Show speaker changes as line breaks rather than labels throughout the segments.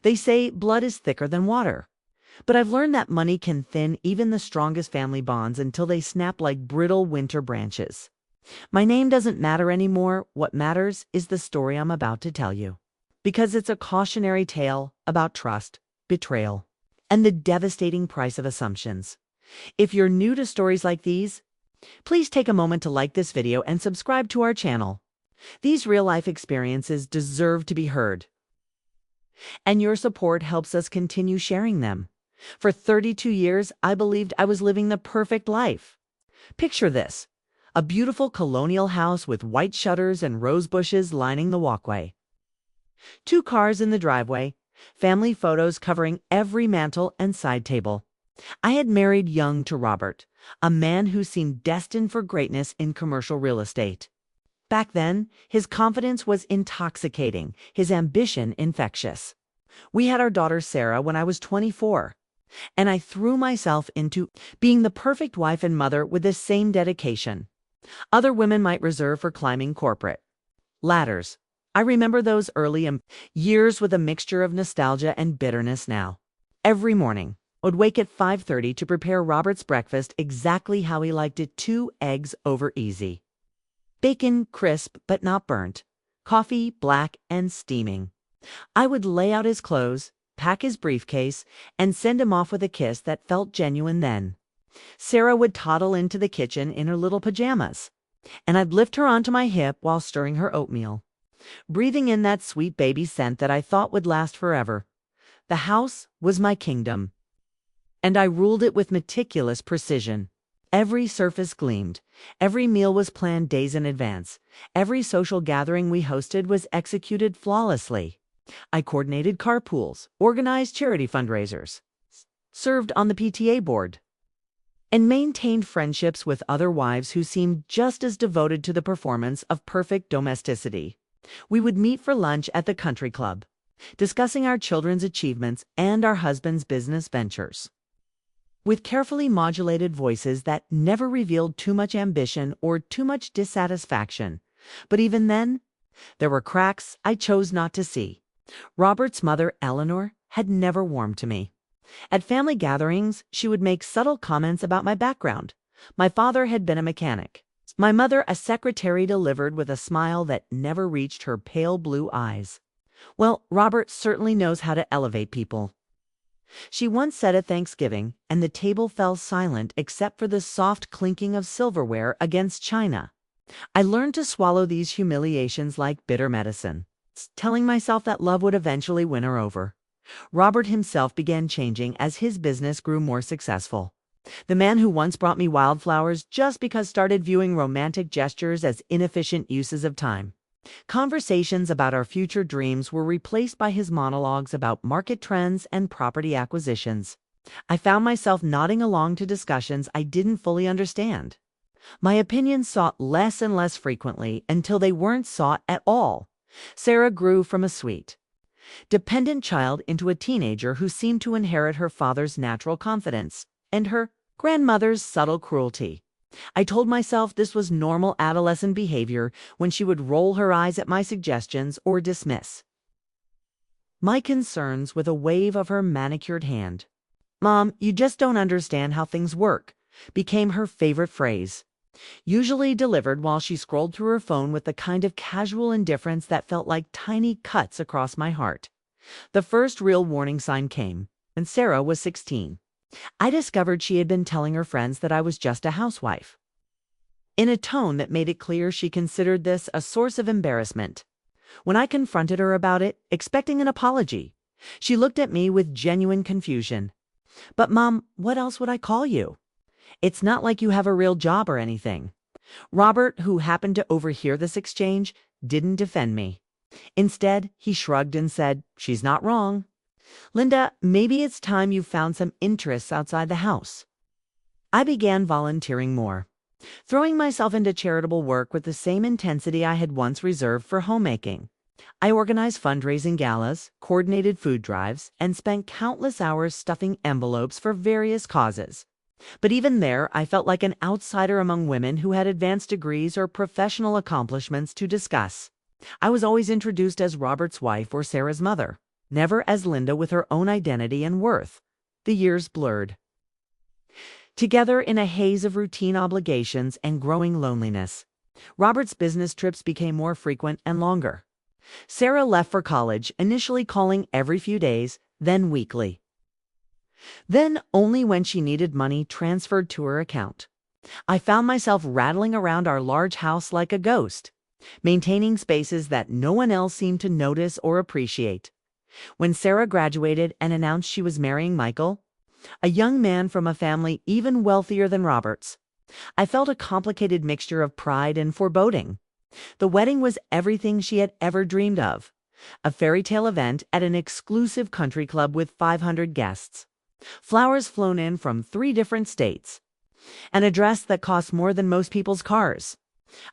They say blood is thicker than water. But I've learned that money can thin even the strongest family bonds until they snap like brittle winter branches. My name doesn't matter anymore. What matters is the story I'm about to tell you. Because it's a cautionary tale about trust, betrayal, and the devastating price of assumptions. If you're new to stories like these, please take a moment to like this video and subscribe to our channel. These real-life experiences deserve to be heard. And your support helps us continue sharing them. For 32 years, I believed I was living the perfect life. Picture this: a beautiful colonial house with white shutters and rose bushes lining the walkway. 2 cars in the driveway, family photos covering every mantel and side table. I had married young to Robert, a man who seemed destined for greatness in commercial real estate. Back then, his confidence was intoxicating, his ambition infectious. We had our daughter Sarah when I was 24. And I threw myself into being the perfect wife and mother with the same dedication other women might reserve for climbing corporate ladders. I remember those early years with a mixture of nostalgia and bitterness now. Every morning, I would wake at 5:30 to prepare Robert's breakfast exactly how he liked it: 2 eggs over easy. Bacon crisp but not burnt. Coffee black and steaming. I would lay out his clothes, pack his briefcase, and send him off with a kiss that felt genuine then. Sarah would toddle into the kitchen in her little pajamas, and I'd lift her onto my hip while stirring her oatmeal, breathing in that sweet baby scent that I thought would last forever. The house was my kingdom, and I ruled it with meticulous precision. Every surface gleamed. Every meal was planned days in advance. Every social gathering we hosted was executed flawlessly. I coordinated carpools, organized charity fundraisers, served on the PTA board, and maintained friendships with other wives who seemed just as devoted to the performance of perfect domesticity. We would meet for lunch at the country club, discussing our children's achievements and our husbands' business ventures, with carefully modulated voices that never revealed too much ambition or too much dissatisfaction. But even then, there were cracks I chose not to see. Robert's mother, Eleanor, had never warmed to me. At family gatherings, she would make subtle comments about my background. My father had been a mechanic. My mother, a secretary, delivered with a smile that never reached her pale blue eyes. Well, Robert certainly knows how to elevate people, she once said at Thanksgiving, and the table fell silent except for the soft clinking of silverware against china. I learned to swallow these humiliations like bitter medicine, telling myself that love would eventually win her over. Robert himself began changing as his business grew more successful. The man who once brought me wildflowers just because started viewing romantic gestures as inefficient uses of time. Conversations about our future dreams were replaced by his monologues about market trends and property acquisitions. I found myself nodding along to discussions I didn't fully understand. My opinions sought less and less frequently until they weren't sought at all. Sarah grew from a sweet, dependent child into a teenager who seemed to inherit her father's natural confidence and her grandmother's subtle cruelty. I told myself this was normal adolescent behavior when she would roll her eyes at my suggestions or dismiss my concerns with a wave of her manicured hand. "Mom, you just don't understand how things work," became her favorite phrase, usually delivered while she scrolled through her phone with the kind of casual indifference that felt like tiny cuts across my heart. The first real warning sign came when Sarah was 16. I discovered she had been telling her friends that I was just a housewife, in a tone that made it clear she considered this a source of embarrassment. When I confronted her about it, expecting an apology, she looked at me with genuine confusion. "But Mom, what else would I call you? It's not like you have a real job or anything." Robert, who happened to overhear this exchange, didn't defend me. Instead, he shrugged and said, "She's not wrong. Linda, maybe it's time you found some interests outside the house." I began volunteering more, throwing myself into charitable work with the same intensity I had once reserved for homemaking. I organized fundraising galas, coordinated food drives, and spent countless hours stuffing envelopes for various causes. But even there, I felt like an outsider among women who had advanced degrees or professional accomplishments to discuss. I was always introduced as Robert's wife or Sarah's mother, never as Linda with her own identity and worth. The years blurred together in a haze of routine obligations and growing loneliness. Robert's business trips became more frequent and longer. Sarah left for college, initially calling every few days, then weekly. Then, only when she needed money transferred to her account. I found myself rattling around our large house like a ghost, maintaining spaces that no one else seemed to notice or appreciate. When Sarah graduated and announced she was marrying Michael, a young man from a family even wealthier than Robert's, I felt a complicated mixture of pride and foreboding. The wedding was everything she had ever dreamed of. A fairy tale event at an exclusive country club with 500 guests. Flowers flown in from 3 different states. And a dress that cost more than most people's cars.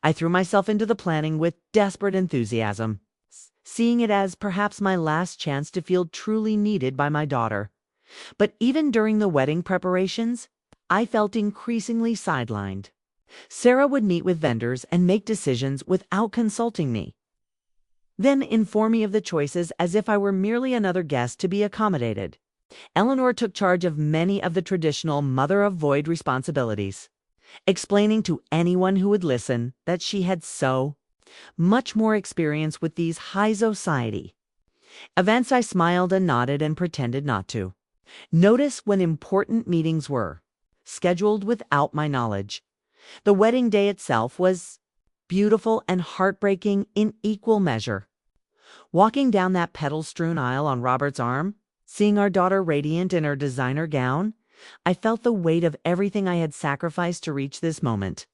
I threw myself into the planning with desperate enthusiasm, seeing it as perhaps my last chance to feel truly needed by my daughter. But even during the wedding preparations, I felt increasingly sidelined. Sarah would meet with vendors and make decisions without consulting me, then inform me of the choices as if I were merely another guest to be accommodated. Eleanor took charge of many of the traditional mother-of-void responsibilities, explaining to anyone who would listen that she had so much more experience with these high society events. I smiled and nodded and pretended not to notice when important meetings were scheduled without my knowledge. The wedding day itself was beautiful and heartbreaking in equal measure. Walking down that petal-strewn aisle on Robert's arm, seeing our daughter radiant in her designer gown, I felt the weight of everything I had sacrificed to reach this moment.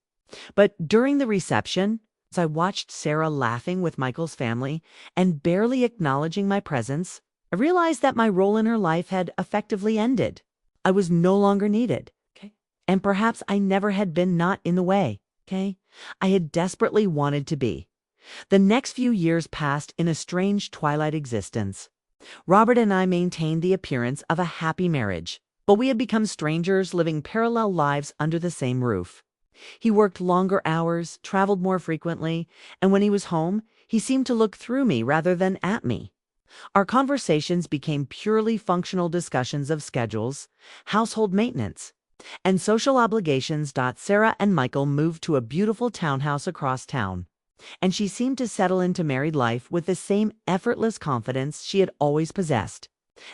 But during the reception, as I watched Sarah laughing with Michael's family and barely acknowledging my presence, I realized that my role in her life had effectively ended. I was no longer needed. And perhaps I never had been not in the way. I had desperately wanted to be. The next few years passed in a strange twilight existence. Robert and I maintained the appearance of a happy marriage, but we had become strangers living parallel lives under the same roof. He worked longer hours, traveled more frequently, and when he was home, he seemed to look through me rather than at me. Our conversations became purely functional discussions of schedules, household maintenance, and social obligations. Sarah and Michael moved to a beautiful townhouse across town, and she seemed to settle into married life with the same effortless confidence she had always possessed.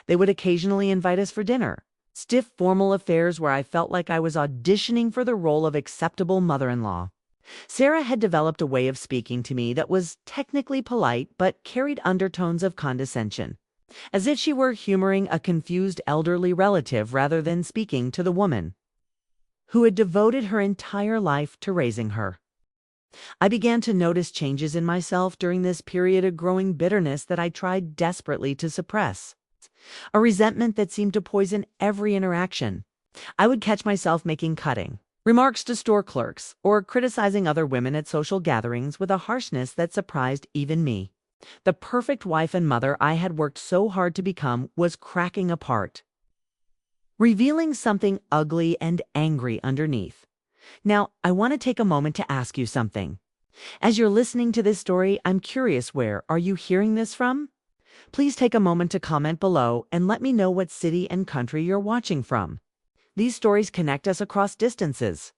They would occasionally invite us for dinner, stiff formal affairs where I felt like I was auditioning for the role of acceptable mother-in-law. Sarah had developed a way of speaking to me that was technically polite but carried undertones of condescension, as if she were humoring a confused elderly relative rather than speaking to the woman who had devoted her entire life to raising her. I began to notice changes in myself during this period of growing bitterness that I tried desperately to suppress. A resentment that seemed to poison every interaction. I would catch myself making cutting remarks to store clerks or criticizing other women at social gatherings with a harshness that surprised even me. The perfect wife and mother I had worked so hard to become was cracking apart, revealing something ugly and angry underneath. Now, I want to take a moment to ask you something. As you're listening to this story, I'm curious, where are you hearing this from? Please take a moment to comment below and let me know what city and country you're watching from. These stories connect us across distances,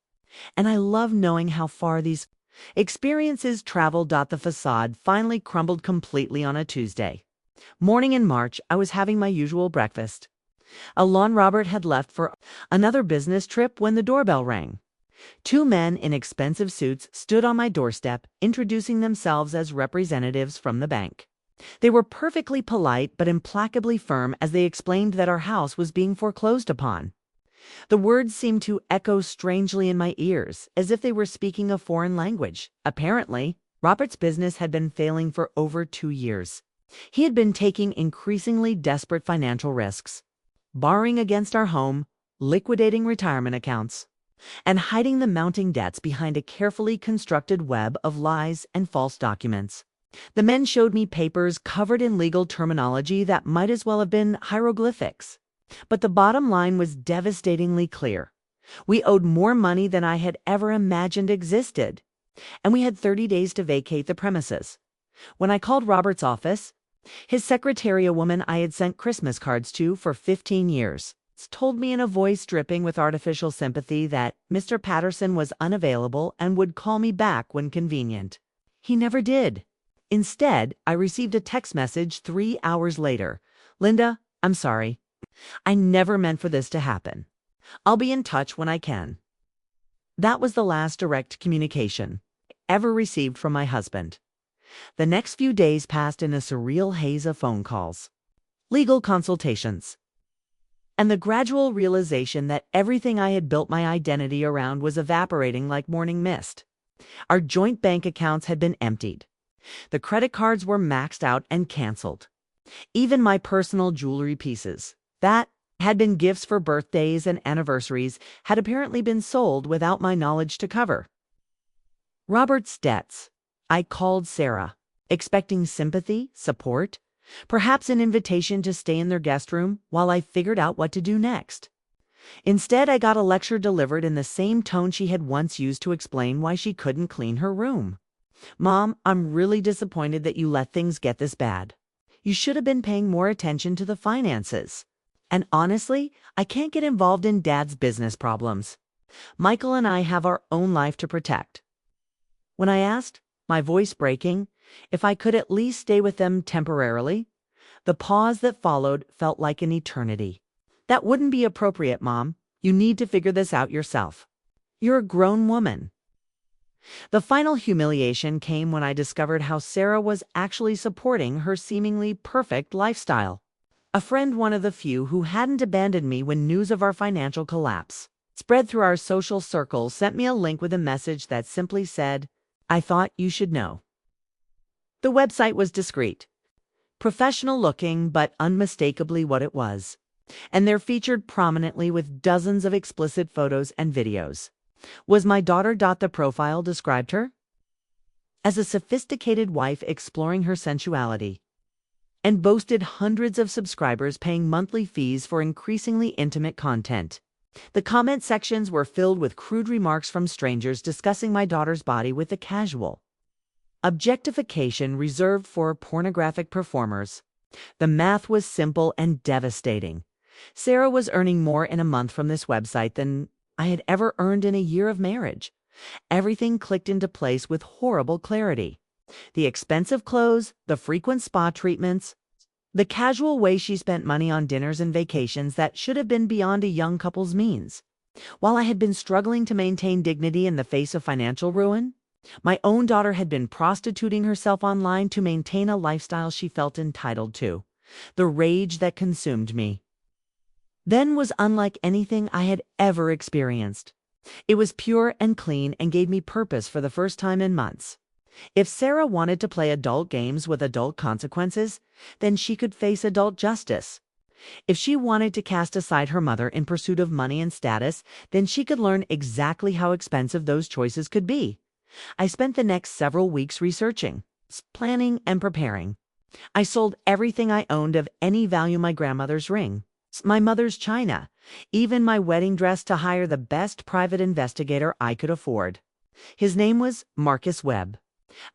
and I love knowing how far these experiences travel. The facade finally crumbled completely on a Tuesday morning in March. I was having my usual breakfast. Alon Robert had left for another business trip when the doorbell rang. 2 men in expensive suits stood on my doorstep, introducing themselves as representatives from the bank. They were perfectly polite but implacably firm as they explained that our house was being foreclosed upon. The words seemed to echo strangely in my ears, as if they were speaking a foreign language. Apparently, Robert's business had been failing for over 2 years. He had been taking increasingly desperate financial risks, borrowing against our home, liquidating retirement accounts, and hiding the mounting debts behind a carefully constructed web of lies and false documents. The men showed me papers covered in legal terminology that might as well have been hieroglyphics. But the bottom line was devastatingly clear. We owed more money than I had ever imagined existed, and we had 30 days to vacate the premises. When I called Robert's office, His secretary, a woman I had sent Christmas cards to for 15 years, told me in a voice dripping with artificial sympathy that Mr. Patterson was unavailable and would call me back when convenient. He never did. Instead, I received a text message 3 hours later. "Linda, I'm sorry. I never meant for this to happen. I'll be in touch when I can." That was the last direct communication I ever received from my husband. The next few days passed in a surreal haze of phone calls, legal consultations, and the gradual realization that everything I had built my identity around was evaporating like morning mist. Our joint bank accounts had been emptied. The credit cards were maxed out and canceled. Even my personal jewelry pieces, that had been gifts for birthdays and anniversaries, had apparently been sold without my knowledge to cover Robert's debts. I called Sarah, expecting sympathy, support, perhaps an invitation to stay in their guest room while I figured out what to do next. Instead, I got a lecture delivered in the same tone she had once used to explain why she couldn't clean her room. "Mom, I'm really disappointed that you let things get this bad. You should have been paying more attention to the finances. And honestly, I can't get involved in Dad's business problems. Michael and I have our own life to protect." When I asked, my voice breaking, if I could at least stay with them temporarily, the pause that followed felt like an eternity. "That wouldn't be appropriate, Mom. You need to figure this out yourself. You're a grown woman." The final humiliation came when I discovered how Sarah was actually supporting her seemingly perfect lifestyle. A friend, one of the few who hadn't abandoned me when news of our financial collapse spread through our social circles, sent me a link with a message that simply said, "I thought you should know." The website was discreet, professional looking, but unmistakably what it was. And they're featured prominently with dozens of explicit photos and videos. Was my daughter. The profile described her as a sophisticated wife exploring her sensuality, and boasted hundreds of subscribers paying monthly fees for increasingly intimate content. The comment sections were filled with crude remarks from strangers discussing my daughter's body with a casual objectification reserved for pornographic performers. The math was simple and devastating. Sarah was earning more in a month from this website than I had ever earned in a year of marriage. Everything clicked into place with horrible clarity. The expensive clothes, the frequent spa treatments, the casual way she spent money on dinners and vacations that should have been beyond a young couple's means. While I had been struggling to maintain dignity in the face of financial ruin, my own daughter had been prostituting herself online to maintain a lifestyle she felt entitled to. The rage that consumed me then was unlike anything I had ever experienced. It was pure and clean and gave me purpose for the first time in months. If Sarah wanted to play adult games with adult consequences, then she could face adult justice. If she wanted to cast aside her mother in pursuit of money and status, then she could learn exactly how expensive those choices could be. I spent the next several weeks researching, planning, and preparing. I sold everything I owned of any value: my grandmother's ring, my mother's china, even my wedding dress, to hire the best private investigator I could afford. His name was Marcus Webb,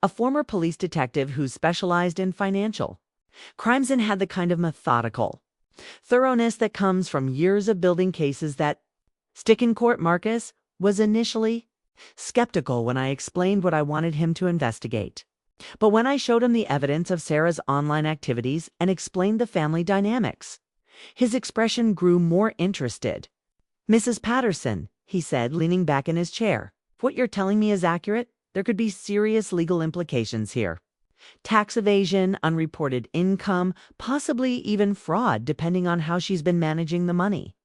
a former police detective who specialized in financial crimes and had the kind of methodical thoroughness that comes from years of building cases that stick in court. Marcus was initially skeptical when I explained what I wanted him to investigate. But when I showed him the evidence of Sarah's online activities and explained the family dynamics, his expression grew more interested. "Mrs. Patterson," he said, leaning back in his chair, "if what you're telling me is accurate, there could be serious legal implications here. Tax evasion, unreported income, possibly even fraud, depending on how she's been managing the money."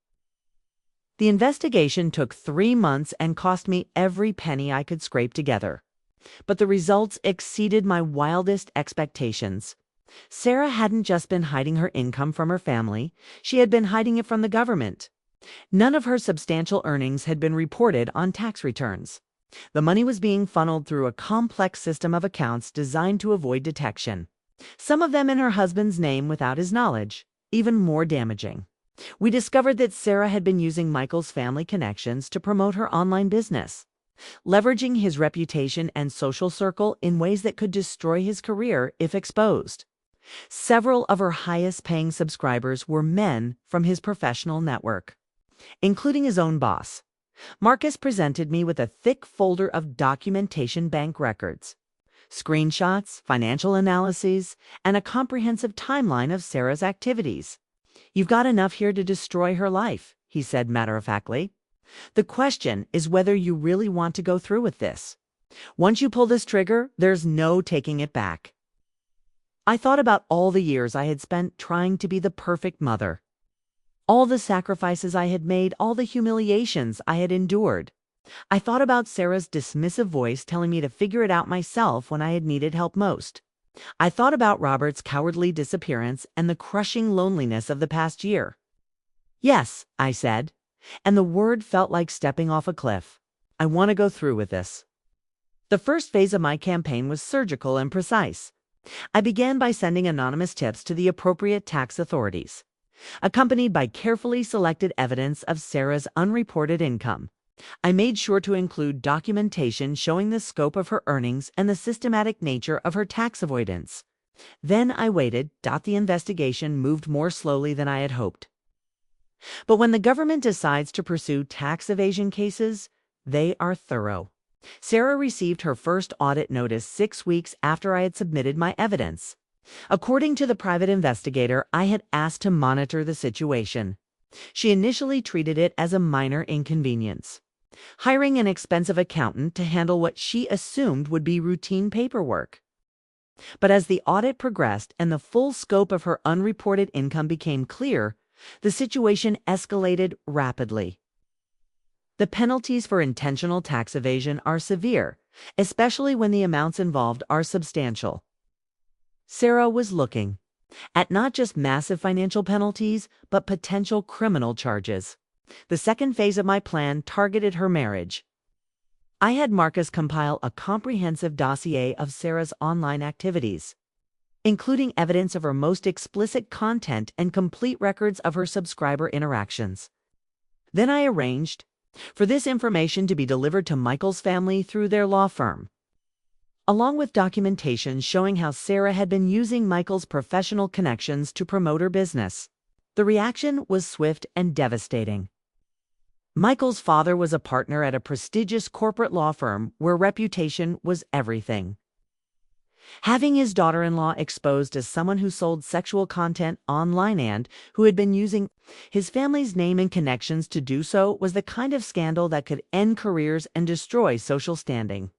The investigation took 3 months and cost me every penny I could scrape together. But the results exceeded my wildest expectations. Sarah hadn't just been hiding her income from her family, she had been hiding it from the government. None of her substantial earnings had been reported on tax returns. The money was being funneled through a complex system of accounts designed to avoid detection, some of them in her husband's name without his knowledge. Even more damaging, we discovered that Sarah had been using Michael's family connections to promote her online business, leveraging his reputation and social circle in ways that could destroy his career if exposed. Several of her highest-paying subscribers were men from his professional network, including his own boss. Marcus presented me with a thick folder of documentation bank records, screenshots, financial analyses, and a comprehensive timeline of Sarah's activities. "You've got enough here to destroy her life," he said matter-of-factly. "The question is whether you really want to go through with this. Once you pull this trigger, there's no taking it back." I thought about all the years I had spent trying to be the perfect mother, all the sacrifices I had made, all the humiliations I had endured. I thought about Sarah's dismissive voice telling me to figure it out myself when I had needed help most. I thought about Robert's cowardly disappearance and the crushing loneliness of the past year. "Yes," I said, and the word felt like stepping off a cliff. "I want to go through with this." The first phase of my campaign was surgical and precise. I began by sending anonymous tips to the appropriate tax authorities, accompanied by carefully selected evidence of Sarah's unreported income. I made sure to include documentation showing the scope of her earnings and the systematic nature of her tax avoidance. Then I waited. The investigation moved more slowly than I had hoped. But when the government decides to pursue tax evasion cases, they are thorough. Sarah received her first audit notice 6 weeks after I had submitted my evidence. According to the private investigator I had asked to monitor the situation, she initially treated it as a minor inconvenience, hiring an expensive accountant to handle what she assumed would be routine paperwork. But as the audit progressed and the full scope of her unreported income became clear, the situation escalated rapidly. The penalties for intentional tax evasion are severe, especially when the amounts involved are substantial. Sarah was looking at not just massive financial penalties, but potential criminal charges. The second phase of my plan targeted her marriage. I had Marcus compile a comprehensive dossier of Sarah's online activities, including evidence of her most explicit content and complete records of her subscriber interactions. Then I arranged for this information to be delivered to Michael's family through their law firm, along with documentation showing how Sarah had been using Michael's professional connections to promote her business. The reaction was swift and devastating. Michael's father was a partner at a prestigious corporate law firm where reputation was everything. Having his daughter-in-law exposed as someone who sold sexual content online and who had been using his family's name and connections to do so was the kind of scandal that could end careers and destroy social standing.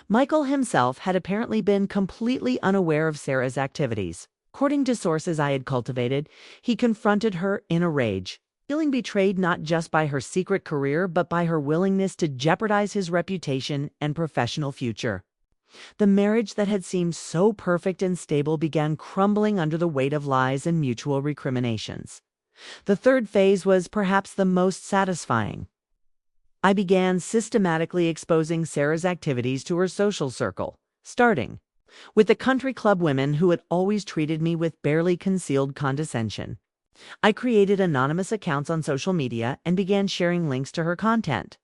Michael himself had apparently been completely unaware of Sarah's activities. According to sources I had cultivated, he confronted her in a rage, feeling betrayed not just by her secret career but by her willingness to jeopardize his reputation and professional future. The marriage that had seemed so perfect and stable began crumbling under the weight of lies and mutual recriminations. The third phase was perhaps the most satisfying. I began systematically exposing Sarah's activities to her social circle, starting with the country club women who had always treated me with barely concealed condescension. I created anonymous accounts on social media and began sharing links to her content,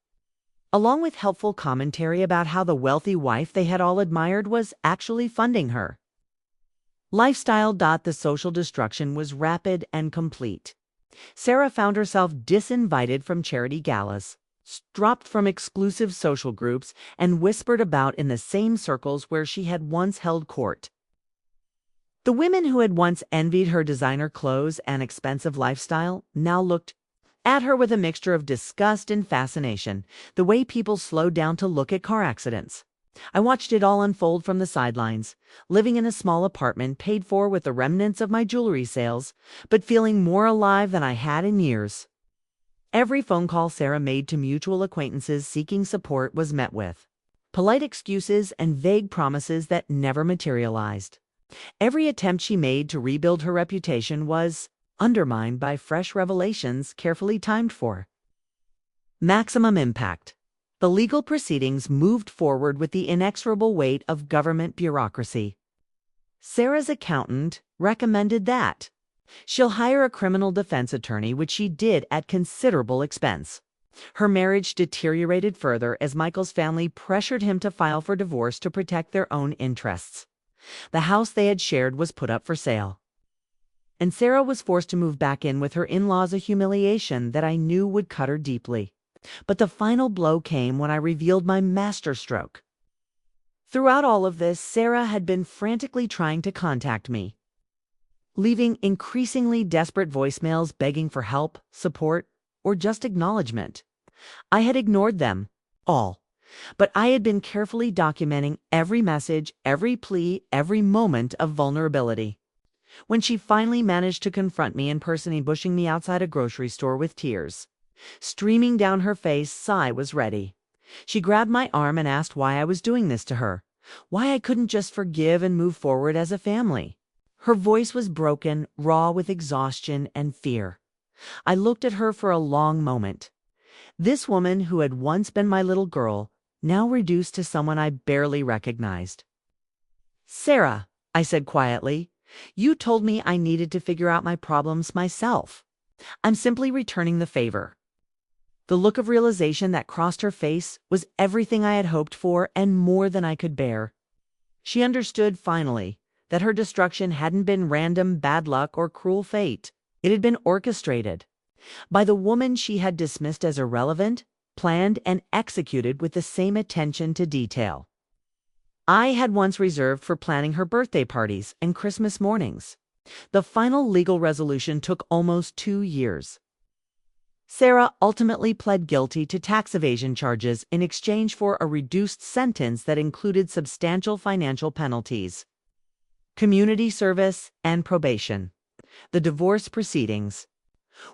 along with helpful commentary about how the wealthy wife they had all admired was actually funding her lifestyle. The social destruction was rapid and complete. Sarah found herself disinvited from charity galas, dropped from exclusive social groups, and whispered about in the same circles where she had once held court. The women who had once envied her designer clothes and expensive lifestyle now looked at her with a mixture of disgust and fascination, the way people slowed down to look at car accidents. I watched it all unfold from the sidelines, living in a small apartment paid for with the remnants of my jewelry sales, but feeling more alive than I had in years. Every phone call Sarah made to mutual acquaintances seeking support was met with polite excuses and vague promises that never materialized. Every attempt she made to rebuild her reputation was undermined by fresh revelations carefully timed for maximum impact. The legal proceedings moved forward with the inexorable weight of government bureaucracy. Sarah's accountant recommended that she'll hire a criminal defense attorney, which she did at considerable expense. Her marriage deteriorated further as Michael's family pressured him to file for divorce to protect their own interests. The house they had shared was put up for sale, and Sarah was forced to move back in with her in-laws, a humiliation that I knew would cut her deeply. But the final blow came when I revealed my masterstroke. Throughout all of this, Sarah had been frantically trying to contact me, leaving increasingly desperate voicemails begging for help, support, or just acknowledgement. I had ignored them all, but I had been carefully documenting every message, every plea, every moment of vulnerability. When she finally managed to confront me in person, pushing me outside a grocery store with tears streaming down her face, Sai was ready. She grabbed my arm and asked why I was doing this to her, why I couldn't just forgive and move forward as a family. Her voice was broken, raw with exhaustion and fear. I looked at her for a long moment. This woman who had once been my little girl, now reduced to someone I barely recognized. "Sarah," I said quietly, "you told me I needed to figure out my problems myself. I'm simply returning the favor." The look of realization that crossed her face was everything I had hoped for and more than I could bear. She understood finally that her destruction hadn't been random bad luck or cruel fate. It had been orchestrated by the woman she had dismissed as irrelevant, planned and executed with the same attention to detail I had once reserved for planning her birthday parties and Christmas mornings. The final legal resolution took almost 2 years. Sarah ultimately pled guilty to tax evasion charges in exchange for a reduced sentence that included substantial financial penalties, community service, and probation. The divorce proceedings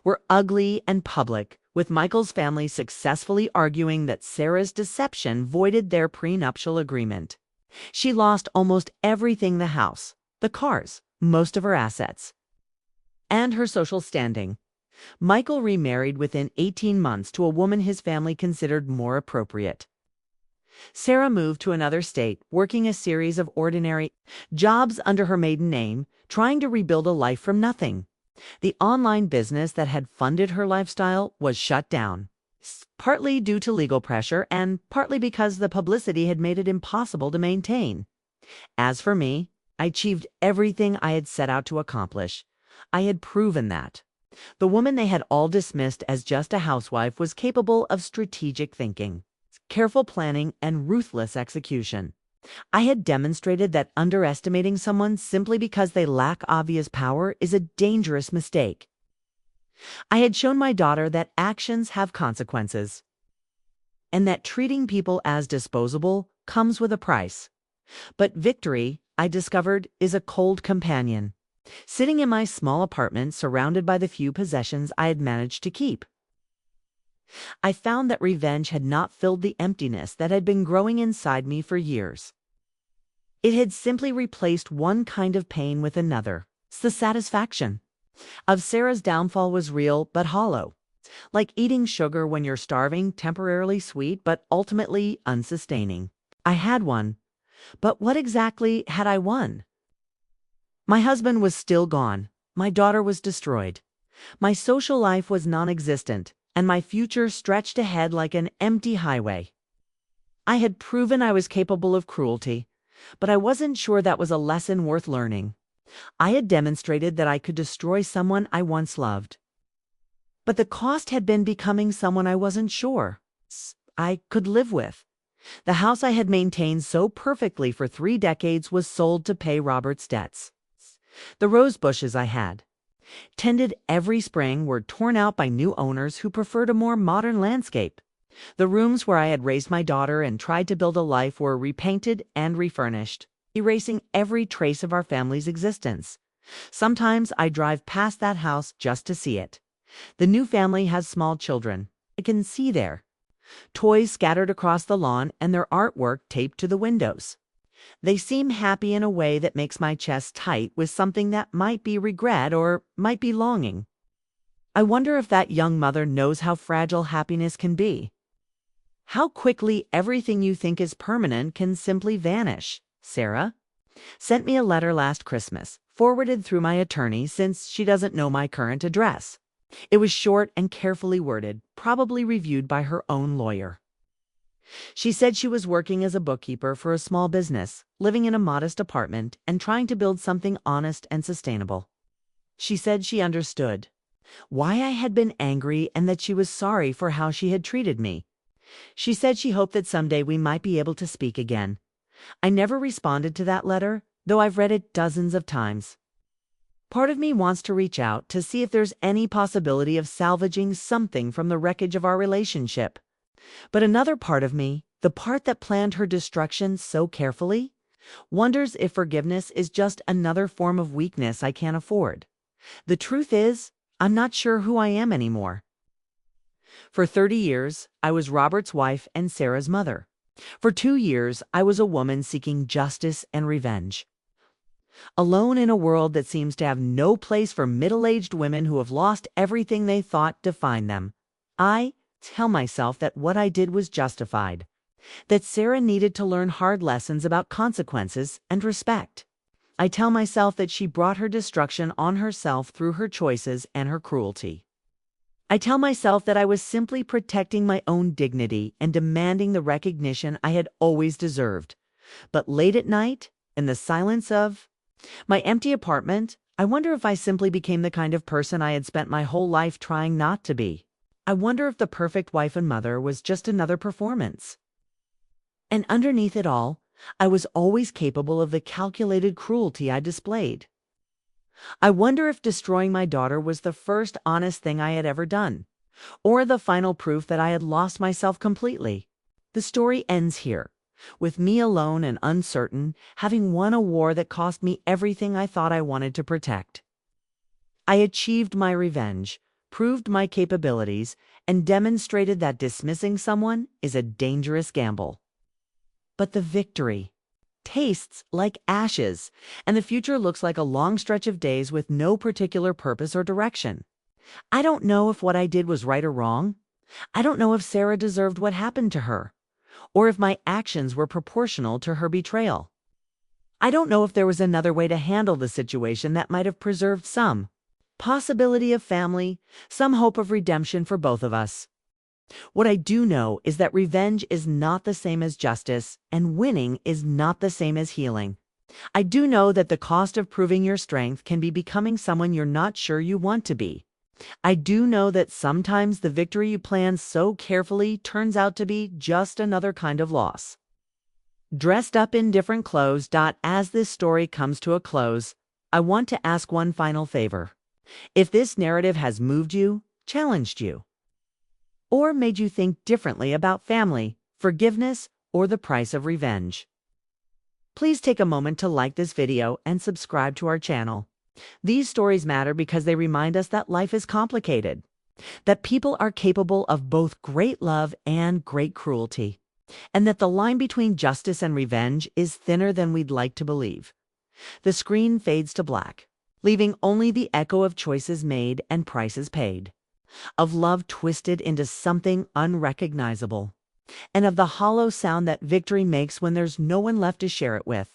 were ugly and public, with Michael's family successfully arguing that Sarah's deception voided their prenuptial agreement. She lost almost everything: the house, the cars, most of her assets, and her social standing. Michael remarried within 18 months to a woman his family considered more appropriate. Sarah moved to another state, working a series of ordinary jobs under her maiden name, trying to rebuild a life from nothing. The online business that had funded her lifestyle was shut down, partly due to legal pressure and partly because the publicity had made it impossible to maintain. As for me, I achieved everything I had set out to accomplish. I had proven that the woman they had all dismissed as just a housewife was capable of strategic thinking, careful planning, and ruthless execution. I had demonstrated that underestimating someone simply because they lack obvious power is a dangerous mistake. I had shown my daughter that actions have consequences, and that treating people as disposable comes with a price. But victory, I discovered, is a cold companion, sitting in my small apartment surrounded by the few possessions I had managed to keep. I found that revenge had not filled the emptiness that had been growing inside me for years. It had simply replaced one kind of pain with another. The satisfaction of Sarah's downfall was real but hollow, like eating sugar when you're starving, temporarily sweet but ultimately unsustaining. I had won, but what exactly had I won? My husband was still gone, my daughter was destroyed, my social life was non-existent, and my future stretched ahead like an empty highway. I had proven I was capable of cruelty, but I wasn't sure that was a lesson worth learning. I had demonstrated that I could destroy someone I once loved, but the cost had been becoming someone I wasn't sure I could live with. The house I had maintained so perfectly for 3 decades was sold to pay Robert's debts. The rose bushes I had tended every spring were torn out by new owners who preferred a more modern landscape. The rooms where I had raised my daughter and tried to build a life were repainted and refurnished, erasing every trace of our family's existence. Sometimes I drive past that house just to see it. The new family has small children. I can see their toys scattered across the lawn and their artwork taped to the windows. They seem happy in a way that makes my chest tight with something that might be regret or might be longing. I wonder if that young mother knows how fragile happiness can be. How quickly everything you think is permanent can simply vanish. Sarah sent me a letter last Christmas, forwarded through my attorney since she doesn't know my current address. It was short and carefully worded, probably reviewed by her own lawyer. She said she was working as a bookkeeper for a small business, living in a modest apartment and trying to build something honest and sustainable. She said she understood why I had been angry and that she was sorry for how she had treated me. She said she hoped that someday we might be able to speak again. I never responded to that letter, though I've read it dozens of times. Part of me wants to reach out to see if there's any possibility of salvaging something from the wreckage of our relationship. But another part of me, the part that planned her destruction so carefully, wonders if forgiveness is just another form of weakness I can't afford. The truth is, I'm not sure who I am anymore. For 30 years, I was Robert's wife and Sarah's mother. For 2 years, I was a woman seeking justice and revenge. Alone in a world that seems to have no place for middle-aged women who have lost everything they thought defined them, I tell myself that what I did was justified, that Sarah needed to learn hard lessons about consequences and respect. I tell myself that she brought her destruction on herself through her choices and her cruelty. I tell myself that I was simply protecting my own dignity and demanding the recognition I had always deserved. But late at night, in the silence of my empty apartment, I wonder if I simply became the kind of person I had spent my whole life trying not to be. I wonder if the perfect wife and mother was just another performance. And underneath it all, I was always capable of the calculated cruelty I displayed. I wonder if destroying my daughter was the first honest thing I had ever done, or the final proof that I had lost myself completely. The story ends here, with me alone and uncertain, having won a war that cost me everything I thought I wanted to protect. I achieved my revenge, proved my capabilities, and demonstrated that dismissing someone is a dangerous gamble. But the victory tastes like ashes, and the future looks like a long stretch of days with no particular purpose or direction. I don't know if what I did was right or wrong. I don't know if Sarah deserved what happened to her, or if my actions were proportional to her betrayal. I don't know if there was another way to handle the situation that might have preserved some possibility of family, some hope of redemption for both of us. What I do know is that revenge is not the same as justice, and winning is not the same as healing. I do know that the cost of proving your strength can be becoming someone you're not sure you want to be. I do know that sometimes the victory you plan so carefully turns out to be just another kind of loss. Dressed up in different clothes. As this story comes to a close, I want to ask one final favor. If this narrative has moved you, challenged you, or made you think differently about family, forgiveness, or the price of revenge, please take a moment to like this video and subscribe to our channel. These stories matter because they remind us that life is complicated, that people are capable of both great love and great cruelty, and that the line between justice and revenge is thinner than we'd like to believe. The screen fades to black, leaving only the echo of choices made and prices paid, of love twisted into something unrecognizable, and of the hollow sound that victory makes when there's no one left to share it with.